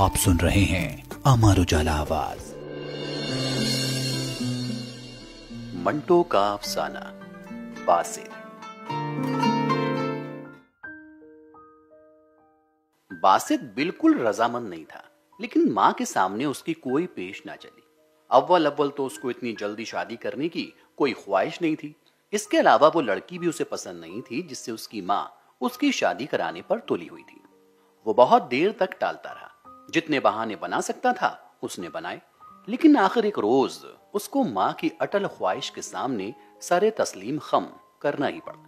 आप सुन रहे हैं अमर उजाला आवाज। मंटो का अफसाना बासित। बासित बिल्कुल रजामंद नहीं था, लेकिन मां के सामने उसकी कोई पेश ना चली। अव्वल तो उसको इतनी जल्दी शादी करने की कोई ख्वाहिश नहीं थी। इसके अलावा वो लड़की भी उसे पसंद नहीं थी जिससे उसकी मां उसकी शादी कराने पर तुली हुई थी। वो बहुत देर तक टालता रहा, जितने बहाने बना सकता था उसने बनाए, लेकिन आखिर एक रोज उसको मां की अटल ख्वाहिश के सामने सरे तस्लीम खम करना ही पड़ा।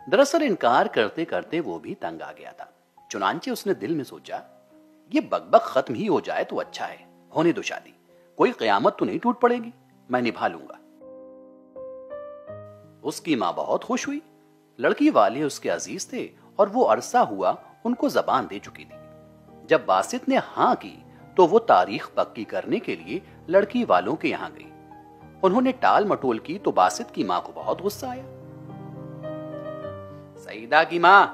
दरअसल इनकार करते करते वो भी तंग आ गया था। चुनांचे उसने दिल में सोचा, ये बकबक खत्म ही हो जाए तो अच्छा है, होने दो शादी, कोई कयामत तो नहीं टूट पड़ेगी, मैं निभा लूंगा। उसकी मां बहुत खुश हुई। लड़की वाले उसके अजीज थे और वो अरसा हुआ उनको जबान दे चुकी थी। जब बासित ने हां की तो वो तारीख पक्की करने के लिए लड़की वालों के यहां गई। उन्होंने टाल मटोल की तो बासित की मां को बहुत गुस्सा आया। सईदा की मां,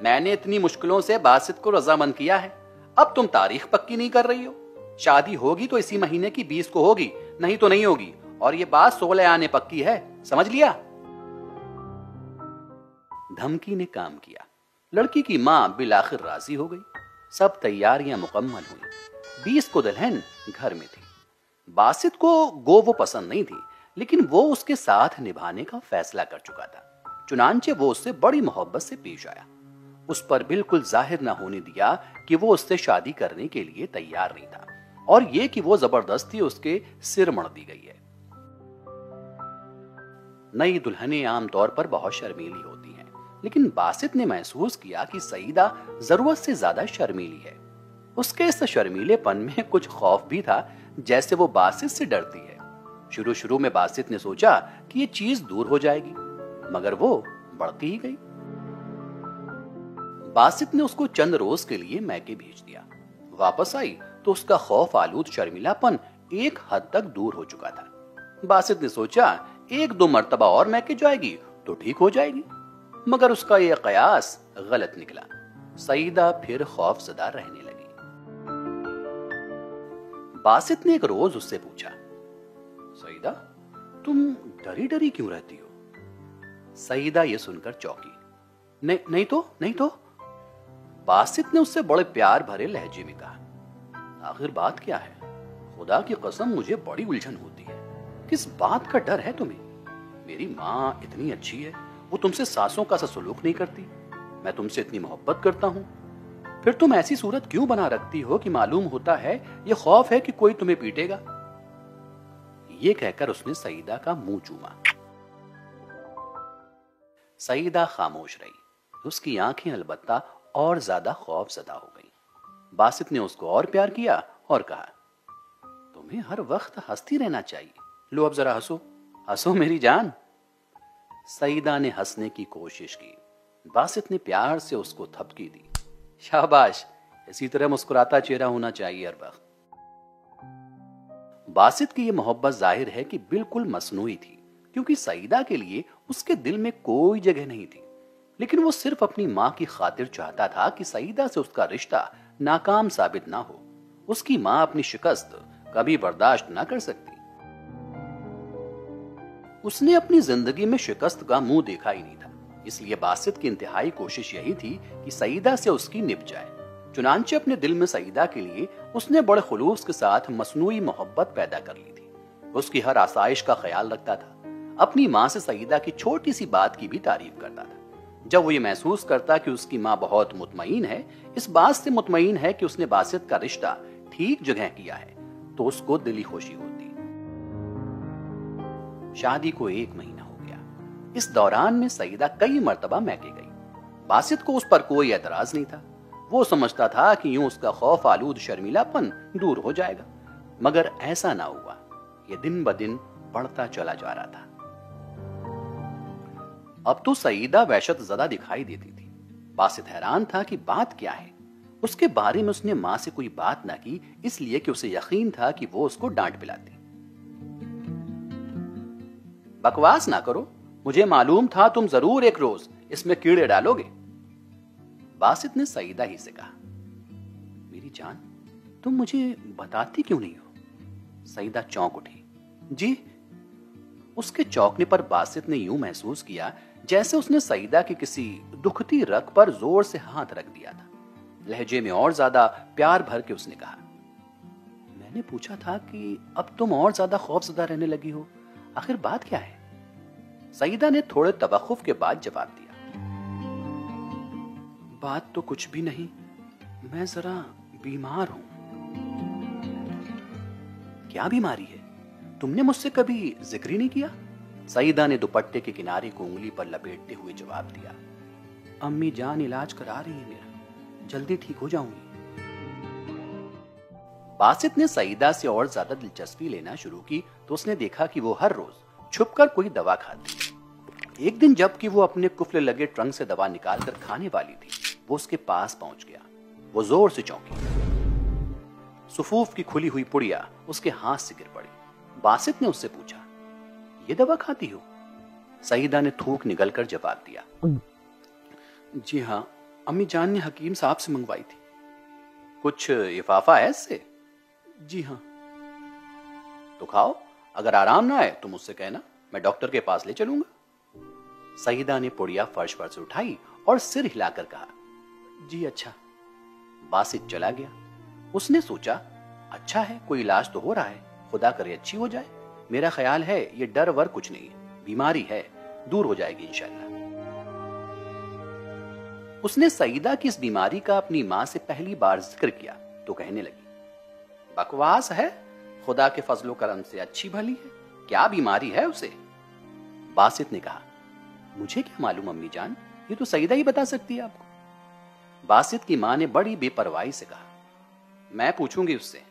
मैंने इतनी मुश्किलों से बासित को रजामंद किया है, अब तुम तारीख पक्की नहीं कर रही हो। शादी होगी तो इसी महीने की 20 को होगी, नहीं तो नहीं होगी, और ये बात 16 आने पक्की है, समझ लिया। धमकी ने काम किया। लड़की की मां बिलाखिर राजी हो गई। सब तैयारियां मुकम्मल हुई। 20 को दुल्हन घर में थी। बासित को वो पसंद नहीं थी, लेकिन वो उसके साथ निभाने का फैसला कर चुका था। चुनांचे वो उससे बड़ी मोहब्बत से पेश आया। उस पर बिल्कुल जाहिर न होने दिया कि वो उससे शादी करने के लिए तैयार नहीं था, और ये कि वो जबरदस्ती उसके सिर मढ़ दी गई है। नई दुल्हनें आमतौर पर बहुत शर्मीली होती हैं, लेकिन बासित ने महसूस किया कि सईदा जरूरत से ज्यादा शर्मीली है। उसके इस शर्मीलेपन में कुछ खौफ भी था, जैसे वो बासित से डरती है। शुरू में बासित ने सोचा कि ये चीज दूर हो जाएगी, मगर वो बढ़ती ही गई। बासित ने उसको चंद रोज के लिए मैके भेज दिया। वापस आई तो उसका खौफ आलूद शर्मिलापन एक हद तक दूर हो चुका था। बासित ने सोचा, 1-2 मर्तबा और मैके जाएगी तो ठीक हो जाएगी, मगर उसका यह कयास गलत निकला। सईदा फिर खौफजदा रहने लगी। बासित ने एक रोज उससे पूछा, सईदा, तुम डरी डरी क्यों रहती हो? सईदा ये सुनकर चौंकी। नहीं तो। बासित ने उससे बड़े प्यार भरे लहजे में कहा, आखिर बात क्या है? खुदा की कसम मुझे बड़ी उलझन होती है। किस बात का डर है तुम्हें? मेरी माँ इतनी अच्छी है, वो तुमसे सासों का सा सलूक नहीं करती। मैं तुमसे इतनी मोहब्बत करता हूं, फिर तुम ऐसी सूरत क्यों बना रखती हो कि मालूम होता है ये खौफ है कि कोई तुम्हें पीटेगा। ये कहकर उसने सईदा का मुंह चूमा। सईदा खामोश रही। उसकी आंखें अलबत्ता और ज्यादा खौफजदा हो गई। बासित ने उसको और प्यार किया और कहा, तुम्हें हर वक्त हंसती रहना चाहिए। लो अब जरा हंसो मेरी जान। सईदा ने हंसने की कोशिश की। बासित ने प्यार से उसको थपकी दी। शाबाश, इसी तरह मुस्कुराता चेहरा होना चाहिए हर वक्त। बासित की यह मोहब्बत जाहिर है कि बिल्कुल मसनूई थी, क्योंकि सईदा के लिए उसके दिल में कोई जगह नहीं थी। लेकिन वो सिर्फ अपनी मां की खातिर चाहता था कि सईदा से उसका रिश्ता नाकाम साबित ना हो। उसकी मां अपनी शिकस्त कभी बर्दाश्त ना कर सकती। उसने अपनी जिंदगी में शिकस्त का मुंह देखा ही नहीं था, इसलिए बासित की इंतहाई कोशिश यही थी कि सईदा से उसकी निभ जाए। चुनांचे अपने दिल में सईदा के लिए उसने बड़े खुलूस के साथ मसनूई मोहब्बत पैदा कर ली थी। उसकी हर आसाइश का ख्याल रखता था। अपनी मां से सईदा की छोटी सी बात की भी तारीफ करता था। जब वो ये महसूस करता कि उसकी मां बहुत मुतमईन है, इस बात से मुतमईन है कि उसने बासित का रिश्ता ठीक जगह किया है, तो उसको दिली खुशी होती। शादी को 1 महीना हो गया। इस दौरान में सईदा कई मर्तबा मैके गई। बासित को उस पर कोई एतराज नहीं था। वो समझता था कि यूं उसका खौफ आलूद शर्मिलापन दूर हो जाएगा, मगर ऐसा ना हुआ। यह दिन ब दिन बढ़ता चला जा रहा था। अब तो सईदा वहशत ज़दा दिखाई देती थी। बासित हैरान था कि बात क्या है। उसके बारे में उसने मां से कोई बात ना की, इसलिए कि उसे यकीन था कि वो उसको डांट पिलाती। बकवास ना करो, मुझे मालूम था तुम जरूर एक रोज इसमें कीड़े डालोगे। बासित ने सईदा ही से कहा। जान, तुम मुझे बताती क्यों नहीं हो? सईदा चौंक उठी। जी? उसके चौंकने पर बासित ने यूं महसूस किया जैसे उसने सईदा की किसी दुखती रग पर जोर से हाथ रख दिया था। लहजे में और ज्यादा प्यार भर के उसने कहा, मैंने पूछा था कि अब तुम और ज्यादा खौफजदा रहने लगी हो, आखिर बात क्या है? सईदा ने थोड़े तवक्कुफ के बाद जवाब दिया, बात तो कुछ भी नहीं, मैं जरा बीमार हूं। क्या बीमारी है? तुमने मुझसे कभी जिक्र ही नहीं किया। सईदा ने दुपट्टे के किनारे को उंगली पर लपेटते हुए जवाब दिया, अम्मी जान इलाज करा रही है मेरा, जल्दी ठीक हो जाऊंगी। बासित ने सईदा से और ज्यादा दिलचस्पी लेना शुरू की तो उसने देखा कि वो हर रोज छुपकर कोई दवा खाती है। एक दिन जबकि वो अपने कुफले लगे ट्रंक से दवा निकालकर खाने वाली थी, वो उसके पास पहुंच गया। वो जोर से चौंकी। सुफूफ की खुली हुई पुड़िया उसके हाथ से गिर पड़ी। बासित ने उससे पूछा, ये दवा खाती हो? सईदा ने थूक निगलकर जवाब दिया, जी हां, अम्मी जान ने हकीम साहब से मंगवाई थी। कुछ इफाफा है इससे? जी हां। तो खाओ, अगर आराम ना आए तो मुझसे कहना, मैं डॉक्टर के पास ले चलूंगा। सईदा ने पुड़िया फर्श पर से उठाई और सिर हिलाकर कहा, जी अच्छा। बासित चला गया। उसने सोचा, अच्छा है, कोई इलाज तो हो रहा है, खुदा करे अच्छी हो जाए। मेरा ख्याल है ये डर वर कुछ नहीं है, बीमारी है, दूर हो जाएगी इंशाल्लाह। उसने सईदा की इस बीमारी का अपनी मां से पहली बार जिक्र किया तो कहने लगी, बकवास है, खुदा के फजलो करम से अच्छी भली है, क्या बीमारी है उसे? बासित ने कहा, मुझे क्या मालूम अम्मी जान, ये तो सईदा ही बता सकती है आपको। बासित की मां ने बड़ी बेपरवाही से कहा, मैं पूछूंगी उससे।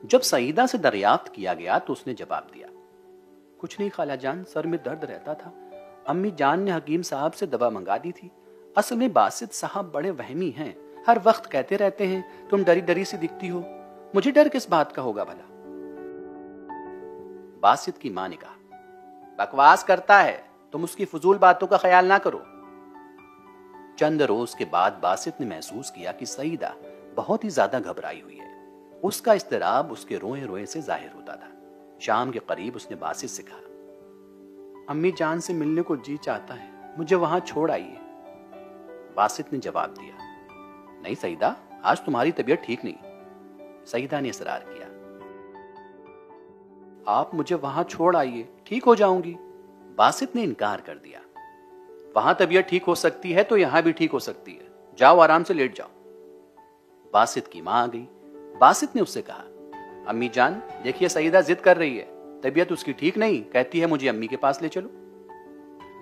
जब सईदा से दरियाफ्त किया गया तो उसने जवाब दिया, कुछ नहीं खाला जान, सर में दर्द रहता था, अम्मी जान ने हकीम साहब से दवा मंगा दी थी। असल में बासित साहब बड़े वहमी हैं, हर वक्त कहते रहते हैं तुम डरी डरी सी दिखती हो, मुझे डर किस बात का होगा भला? बासित की मां ने कहा, बकवास करता है, तुम उसकी फजूल बातों का ख्याल ना करो। चंद रोज के बाद बासित ने महसूस किया कि सईदा बहुत ही ज्यादा घबराई हुई है। उसका इस्तिराब उसके रोए रोए से जाहिर होता था। शाम के करीब उसने बासित से कहा, अम्मी जान से मिलने को जी चाहता है, मुझे वहां छोड़ आइए। बासित ने जवाब दिया, नहीं सईदा, आज तुम्हारी तबीयत ठीक नहीं। सईदा ने इसरार किया, आप मुझे वहां छोड़ आइए, ठीक हो जाऊंगी। बासित ने इनकार कर दिया, वहां तबीयत ठीक हो सकती है तो यहां भी ठीक हो सकती है, जाओ आराम से लेट जाओ। बासित की मां आ गई। बासित ने उससे कहा, अम्मी जान देखिए सईदा जिद कर रही है, तबीयत उसकी ठीक नहीं, कहती है मुझे अम्मी के पास ले चलो।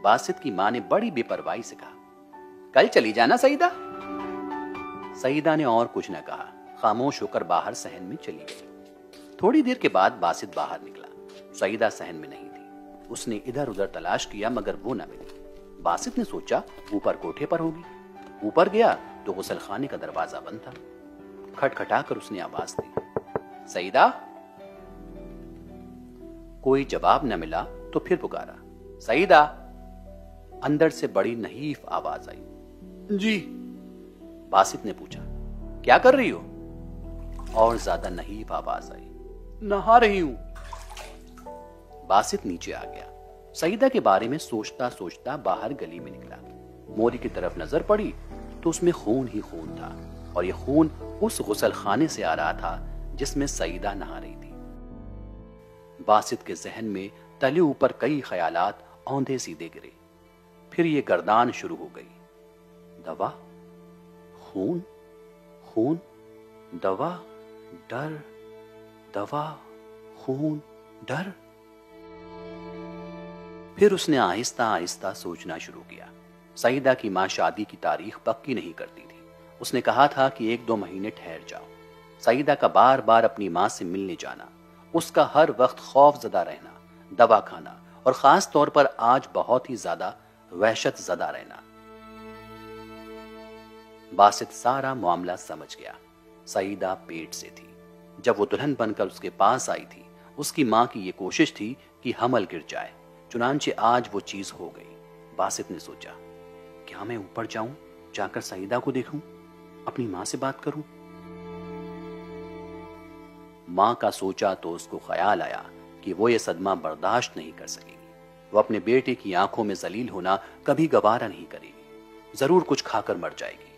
बासित की मां ने बड़ी बेपरवाही से कहा, कल चली जाना सईदा। सईदा ने और कुछ न कहा, खामोश होकर बाहर सहन में चली गई। थोड़ी देर के बाद बासित बाहर निकला। सईदा सहन में नहीं थी। उसने इधर उधर तलाश किया मगर वो न मिली। बासित ने सोचा ऊपर कोठे पर होगी। ऊपर गया तो गुसल खाने का दरवाजा बंद था। खटखटाकर उसने आवाज दी, सईदा। कोई जवाब न मिला तो फिर पुकारा, सईदा। अंदर से बड़ी नहीफ आवाज आई, जी। बासित ने पूछा, क्या कर रही हो? और ज्यादा नहीफ आवाज आई, नहा रही हूं। बासित नीचे आ गया। सईदा के बारे में सोचता सोचता बाहर गली में निकला। मोरी की तरफ नजर पड़ी तो उसमें खून ही खून था और यह खून उस गुसल खाने से आ रहा था जिसमें सईदा नहा रही थी। बासित के जहन में तले ऊपर कई ख्यालात औंधे सीधे गिरे। फिर ये गर्दान शुरू हो गई, दवा, खून, खून, दवा, डर, दवा, खून, डर। फिर उसने आहिस्ता आहिस्ता सोचना शुरू किया। सईदा की मां शादी की तारीख पक्की नहीं करती थी। उसने कहा था कि 1-2 महीने ठहर जाओ। सईदा का बार बार अपनी मां से मिलने जाना, उसका हर वक्त खौफ ज़दा रहना, दवा खाना और खास तौर पर आज बहुत ही ज्यादा वहशत ज़दा रहना। बासित सारा मामला समझ गया। सईदा पेट से थी। जब वो दुल्हन बनकर उसके पास आई थी, उसकी मां की ये कोशिश थी कि हमल गिर जाए। चुनांचे आज वो चीज हो गई। बासित ने सोचा, क्या मैं ऊपर जाऊं, जाकर सईदा को देखूं? اپنی ماں سے بات کروں؟ ماں کا سوچا تو اس کو خیال آیا کہ وہ یہ صدمہ برداشت نہیں کر سکے گی۔ وہ اپنے بیٹے کی آنکھوں میں ذلیل ہونا کبھی گوارا نہیں کرے گی، ضرور کچھ کھا کر مر جائے گی۔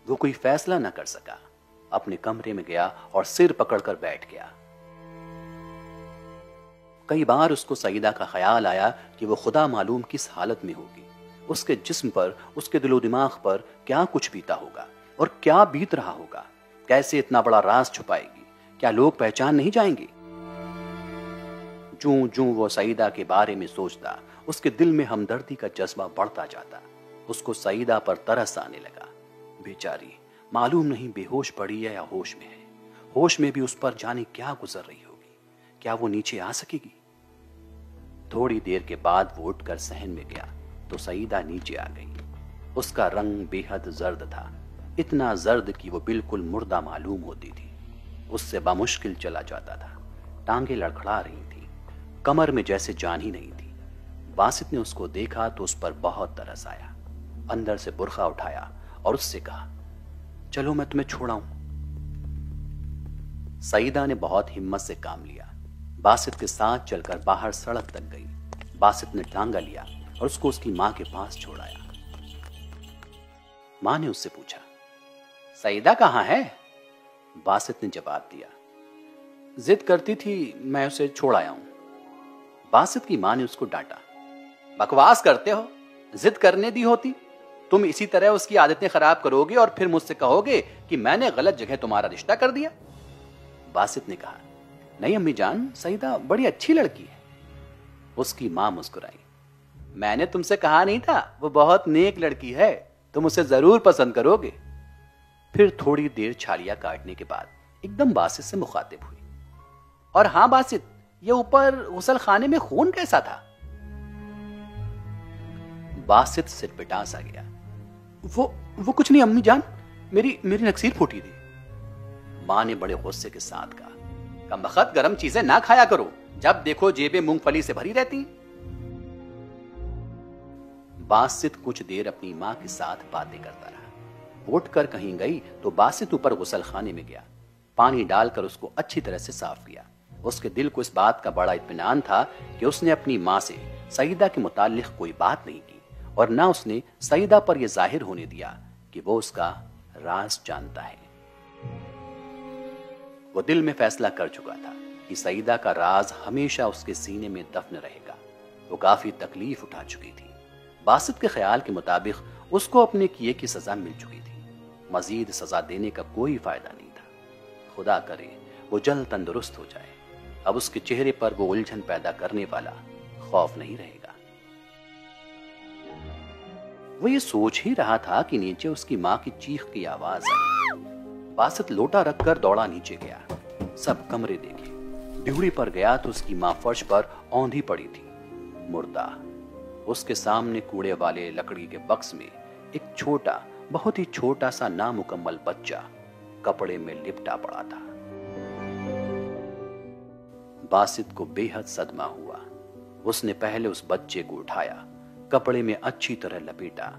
وہ کوئی فیصلہ نہ کر سکا، اپنے کمرے میں گیا اور سر پکڑ کر بیٹھ گیا۔ کئی بار اس کو سعیدہ کا خیال آیا کہ وہ خدا معلوم کس حالت میں ہوگی، اس کے جسم پر، اس کے دل و دماغ پر کیا کچھ بیتا ہوگا اور کیا بیت رہا ہوگا، کیسے اتنا بڑا راز چھپائے گی، کیا لوگ پہچان نہیں جائیں گے؟ جوں جوں وہ سعیدہ کے بارے میں سوچتا، اس کے دل میں ہمدردی کا جذبہ بڑھتا جاتا۔ اس کو سعیدہ پر ترس آنے لگا۔ بیچاری، معلوم نہیں بے ہوش پڑی ہے یا ہوش میں ہے۔ ہوش میں بھی اس پر جانے کیا گزر رہی ہوگی، کیا وہ نیچے آ سکے گی؟ تھوڑی دیر کے بعد وہ اٹھ کر صحن میں گیا تو سعیدہ نیچے آ گئی۔ اس کا رنگ بے حد زرد تھا، اتنا زرد کہ وہ بالکل مردہ معلوم ہوتی تھی۔ اس سے بمشکل چلا جاتا تھا، ٹانگیں لڑکھڑا رہی تھی، کمر میں جیسے جان ہی نہیں تھی۔ باسط نے اس کو دیکھا تو اس پر بہت ترس آیا، اندر سے برقع اٹھایا اور اس سے کہا، چلو میں تمہیں چھوڑاؤں۔ سعیدہ نے بہت ہمت سے کام لیا، باسط کے ساتھ چل کر باہر سڑک تک گئی۔ باسط نے ٹانگا لیا اور اس کو اس کی ماں کے پاس چھوڑایا۔ ماں نے اس سے پوچھا، سعیدہ کہاں ہے؟ باسط نے جواب دیا، ضد کرتی تھی، میں اسے چھوڑ آیا ہوں۔ باسط کی ماں نے اس کو ڈانٹا، بکواس کرتے ہو، ضد کرنے دی ہوتی، تم اسی طرح اس کی عادتیں خراب کرو گے اور پھر مجھ سے کہو گے کہ میں نے غلط جگہ تمہارا رشتہ کر دیا۔ باسط نے کہا، نہیں امی جان، سعیدہ بڑی اچھی لڑکی ہے۔ اس کی ماں مسکرائی، میں نے تم سے کہا نہیں تھا وہ بہت نیک لڑکی ہے، تم اسے ضرور پسند کرو گے۔ پھر تھوڑی دیر چھالیاں کاٹنے کے بعد ایک دم باسط سے مخاطب ہوئی، اور ہاں باسط، یہ اوپر غسل خانے میں خون کیسا تھا؟ باسط سر پٹا سا گیا، وہ کچھ نہیں امی جان، میری نکسیر پھوٹی تھی۔ ماں نے بڑے غصے کے ساتھ کہا، کمبخت گرم چیزیں نہ کھایا کرو، جب دیکھو جیبیں مونگ پھلی سے بھری رہتی۔ باسط کچھ دیر اپنی ماں کے ساتھ باتیں کرتا رہا۔ اٹھ کر کہیں گئی تو باسط اوپر غسل خانے میں گیا، پانی ڈال کر اس کو اچھی طرح سے صاف کیا۔ اس کے دل کو اس بات کا بڑا اطمینان تھا کہ اس نے اپنی ماں سے سعیدہ کے متعلق کوئی بات نہیں کی، اور نہ اس نے سعیدہ پر یہ ظاہر ہونے دیا کہ وہ اس کا راز جانتا ہے۔ وہ دل میں فیصلہ کر چکا تھا کہ سعیدہ کا راز ہمیشہ اس کے سینے میں دفن رہے گا۔ وہ کافی تکلیف اٹھا چکی تھی۔ باسط کے خیال کے مطابق اس کو اپنے کیے کی سزا مل چکی تھی، مزید سزا دینے کا کوئی فائدہ نہیں تھا۔ خدا کرے وہ جلد تندرست ہو جائے، اب اس کے چہرے پر وہ الجھن پیدا کرنے والا خوف نہیں رہے گا۔ وہ یہ سوچ ہی رہا تھا کہ نیچے اس کی ماں کی چیخ کی آواز آئی۔ باسط لوٹا رکھ کر دوڑا نیچے گیا، سب کمرے دیکھے، ڈیوڑی پر گیا تو اس کی ماں فرش پر اوندھی پڑی تھی، مردہ۔ اس کے سامنے کوڑے والے لکڑی کے بکس میں ایک چھوٹا، بہت ہی چھوٹا سا نامکمل بچہ کپڑے میں لپٹا پڑا تھا۔ باسط کو بے حد صدمہ ہوا۔ اس نے پہلے اس بچے کو اٹھایا، کپڑے میں اچھی طرح لپیٹا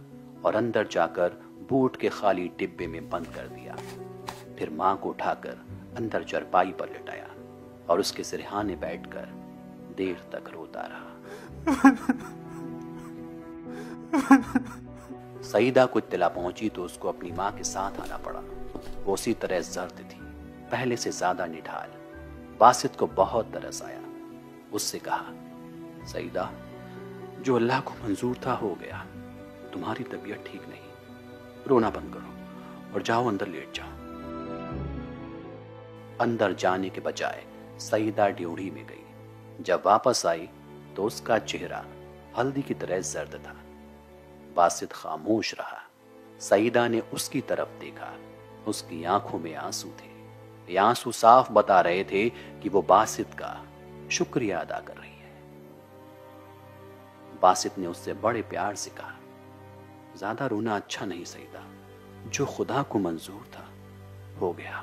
اور اندر جا کر بوٹ کے خالی ڈبے میں بند کر دیا۔ پھر ماں کو اٹھا کر اندر چرپائی پر لٹایا اور اس کے سرہانے بیٹھ کر دیر تک روتا رہا۔ سعیدہ کو اطلاع پہنچی تو اس کو اپنی ماں کے ساتھ آنا پڑا۔ وہ اسی طرح زرد تھی، پہلے سے زیادہ نڈھال۔ باسط کو بہت ترس آیا، اس سے کہا، سعیدہ، جو اللہ کو منظور تھا ہو گیا، تمہاری طبیعت ٹھیک نہیں، رونا بند کرو اور جاؤ اندر لیٹ جاؤ۔ اندر جانے کے بجائے سعیدہ ڈیوڑی میں گئی۔ جب واپس آئی تو اس کا چہرہ ہلدی کی طرح زرد تھا۔ باسط خاموش رہا۔ سعیدہ نے اس کی طرف دیکھا، اس کی آنکھوں میں آنسو تھے۔ یہ آنسو صاف بتا رہے تھے کہ وہ باسط کا شکریہ ادا کر رہی ہے۔ باسط نے اس سے بڑے پیار سے کہا، زیادہ رونا اچھا نہیں سعیدہ، جو خدا کو منظور تھا ہو گیا۔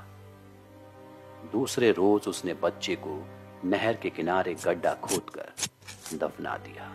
دوسرے روز اس نے بچے کو نہر کے کنارے گڈھا کھود کر دفنا دیا۔